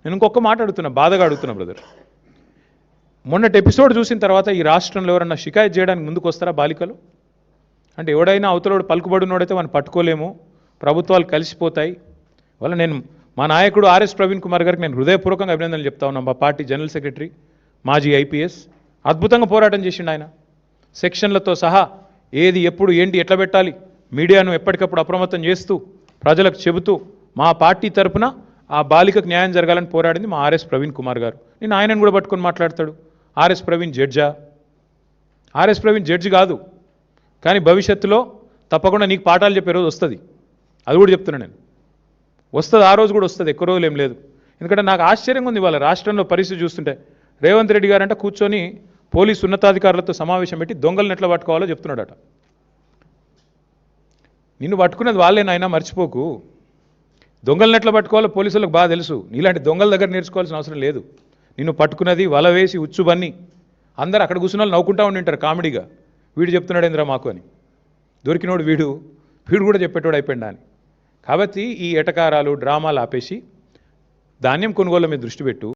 నేను ఇంకొక మాట అడుగుతున్నా, బాధగా అడుగుతున్నా బ్రదర్. మొన్నటి ఎపిసోడ్ చూసిన తర్వాత ఈ రాష్ట్రంలో ఎవరన్నా షికాయత్ చేయడానికి ముందుకు వస్తారా బాలికలు? అంటే ఎవడైనా అవతలోడు పలుకుబడినోడైతే వాడిని పట్టుకోలేము, ప్రభుత్వాలు కలిసిపోతాయి. వల్ల నేను మా నాయకుడు ఆర్ఎస్ ప్రవీణ్ కుమార్ గారికి నేను హృదయపూర్వకంగా అభినందనలు చెప్తా ఉన్నాను. మా పార్టీ జనరల్ సెక్రటరీ, మాజీ ఐపీఎస్, అద్భుతంగా పోరాటం చేసిండు ఆయన. సెక్షన్లతో సహా ఏది ఎప్పుడు ఏంటి ఎట్లా పెట్టాలి మీడియాను ఎప్పటికప్పుడు అప్రమత్తం చేస్తూ ప్రజలకు చెబుతూ మా పార్టీ తరపున ఆ బాలికకు న్యాయం జరగాలని పోరాడింది మా ఆర్ఎస్ ప్రవీణ్ కుమార్ గారు. నేను ఆయనను కూడా పట్టుకొని మాట్లాడతాడు. ఆర్ఎస్ ప్రవీణ్ జడ్జా? ఆర్ఎస్ ప్రవీణ్ జడ్జి కాదు, కానీ భవిష్యత్తులో తప్పకుండా నీకు పాఠాలు చెప్పే రోజు వస్తుంది. అది కూడా చెప్తున్నాను నేను, వస్తుంది. ఆ రోజు కూడా వస్తుంది, ఎక్కువ రోజులు ఏం లేదు. ఎందుకంటే నాకు ఆశ్చర్యంగా ఉంది ఇవాళ రాష్ట్రంలో పరిస్థితి చూస్తుంటే. రేవంత్ రెడ్డి గారంట కూర్చొని పోలీసు ఉన్నతాధికారులతో సమావేశం పెట్టి దొంగలను ఎట్లా పట్టుకోవాలో చెప్తున్నాడట. నిన్ను పట్టుకున్నది వాళ్ళేనాయనా, మర్చిపోకు. దొంగలను ఎట్లా పట్టుకోవాలో పోలీసులకు బాగా తెలుసు. నీలాంటి దొంగల దగ్గర నేర్చుకోవాల్సిన అవసరం లేదు. నిన్ను పట్టుకున్నది వల వేసి ఉచ్చుబన్ని అందరూ అక్కడ కూర్చున్న వాళ్ళు నవ్వుకుంటా ఉండింటారు కామెడీగా, వీడు చెప్తున్నాడేంద్రా మాకు అని. దొరికినోడు వీడు కూడా చెప్పేటోడు అయిపోయిందా అని. కాబట్టి ఈ ఎటకారాలు డ్రామాలు ఆపేసి ధాన్యం కొనుగోలు మీద దృష్టి పెట్టు.